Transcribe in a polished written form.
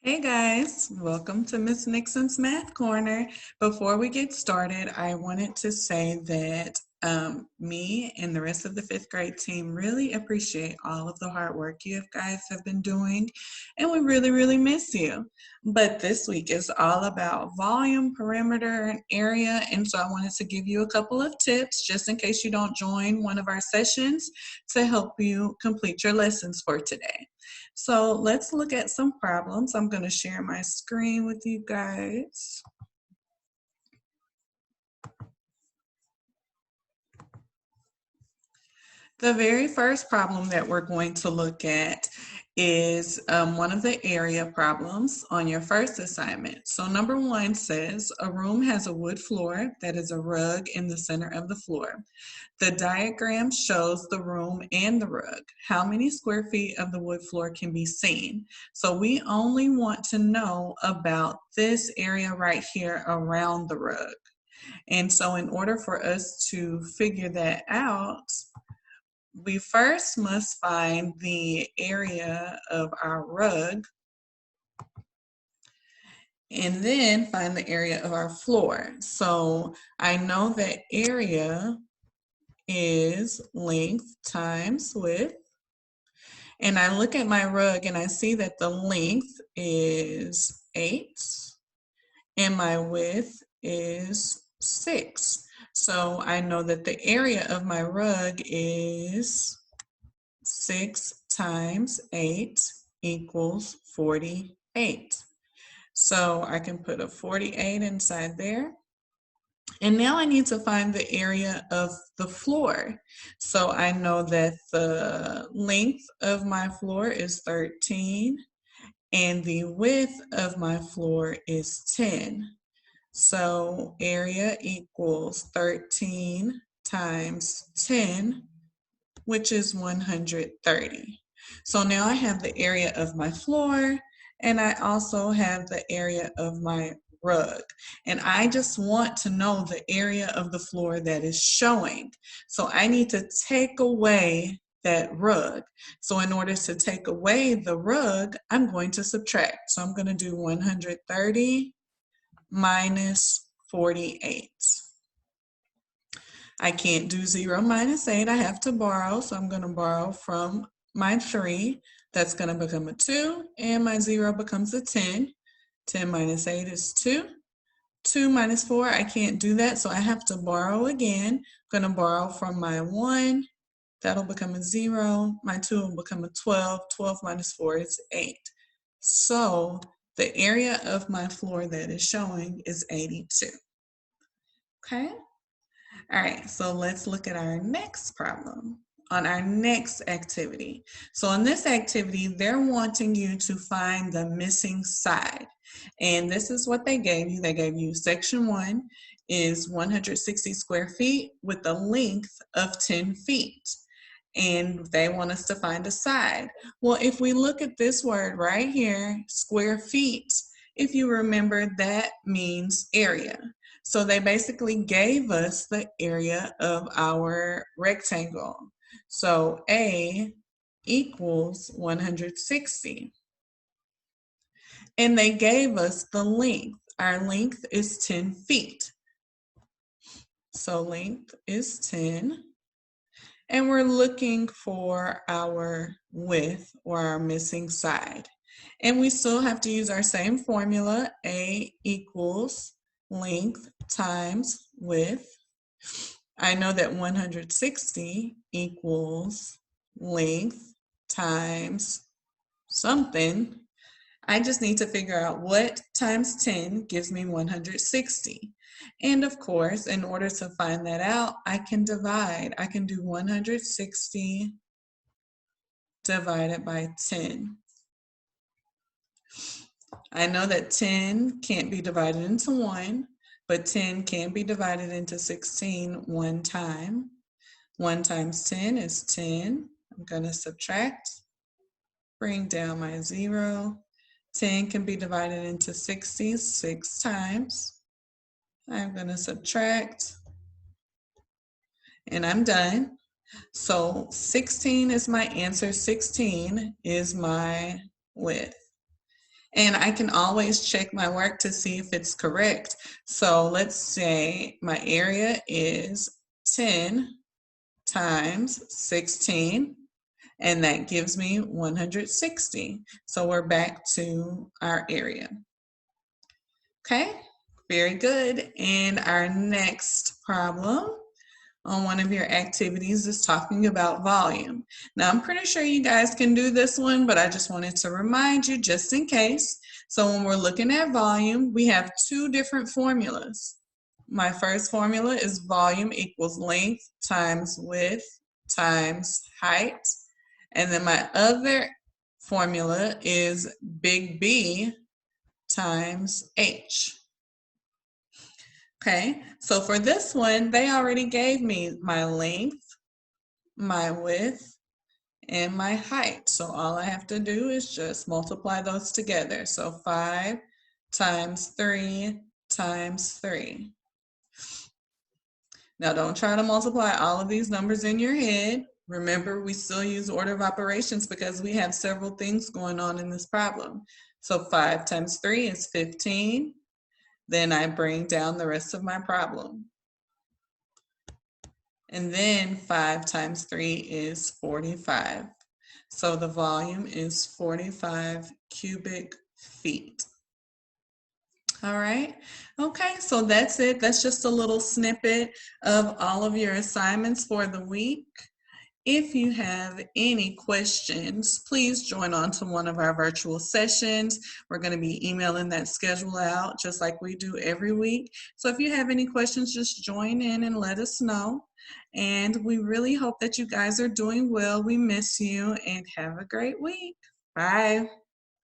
Hey guys, welcome to Miss Nixon's Math Corner. Before we get started, I wanted to say that me and the rest of the fifth grade team really appreciate all of the hard work you guys have been doing, and we really miss you. But this week is all about volume, perimeter, and area, and so I wanted to give you a couple of tips just in case you don't join one of our sessions to help you complete your lessons for today. So let's look at some problems. I'm going to share my screen with you guys. The very first problem that we're going to look at is one of the area problems on your first assignment. So number one says a room has a wood floor that is a rug in the center of the floor. The diagram shows the room and the rug. How many square feet of the wood floor can be seen? So we only want to know about this area right here around the rug. And so in order for us to figure that out, we first must find the area of our rug and then find the area of our floor. So I know that area is length times width. And I look at my rug and I see that the length is 8 and my width is 6. So I know that the area of my rug is 6 times 8 equals 48. So I can put a 48 inside there. And now I need to find the area of the floor. So I know that the length of my floor is 13 and the width of my floor is 10. So area equals 13 times 10, which is 130. So now I have the area of my floor and I also have the area of my rug. And I just want to know the area of the floor that is showing. So I need to take away that rug. So in order to take away the rug, I'm going to subtract. So I'm going to do 130 minus 48. I can't do 0 minus 8. I have to borrow, so I'm going to borrow from my 3. That's going to become a 2, and my 0 becomes a 10. 10 minus 8 is 2. 2 minus 4, I can't do that, so I have to borrow again. I'm going to borrow from my 1. That'll become a 0. My 2 will become a 12. 12 minus 4 is 8. So the area of my floor that is showing is 82. Okay? All right, so let's look at our next problem on our next activity. So in this activity, they're wanting you to find the missing side. And this is what they gave you. They gave you section 1 is 160 square feet with a length of 10 feet. And they want us to find a side. Well, if we look at this word right here, square feet, if you remember, that means area. So they basically gave us the area of our rectangle. So A equals 160. And they gave us the length. Our length is 10 feet. So length is 10. And we're looking for our width or our missing side. And we still have to use our same formula, A equals length times width. I know that 160 equals length times something. I just need to figure out what times 10 gives me 160. And of course, in order to find that out, I can divide. I can do 160 divided by 10. I know that 10 can't be divided into 1, but 10 can be divided into 16 one time. 1 times 10 is 10. I'm going to subtract, bring down my 0. 10 can be divided into 60 6 times. I'm going to subtract, and I'm done. So 16 is my answer. 16 is my width. And I can always check my work to see if it's correct. So let's say my area is 10 times 16, and that gives me 160. So we're back to our area. Okay, very good. And our next problem on one of your activities is talking about volume. Now, I'm pretty sure you guys can do this one, but I just wanted to remind you just in case. So when we're looking at volume, we have two different formulas. My first formula is volume equals length times width times height. And then my other formula is big B times H. Okay, so for this one, they already gave me my length, my width, and my height. So all I have to do is just multiply those together. So 5 times 3 times 3. Now don't try to multiply all of these numbers in your head. Remember, we still use order of operations because we have several things going on in this problem. So 5 times 3 is 15. Then I bring down the rest of my problem. And then 5 times 3 is 45. So the volume is 45 cubic feet. All right. Okay, so that's it. That's just a little snippet of all of your assignments for the week. If you have any questions, please join on to one of our virtual sessions. We're going to be emailing that schedule out just like we do every week. So if you have any questions, just join in and let us know. And we really hope that you guys are doing well. We miss you and have a great week. Bye.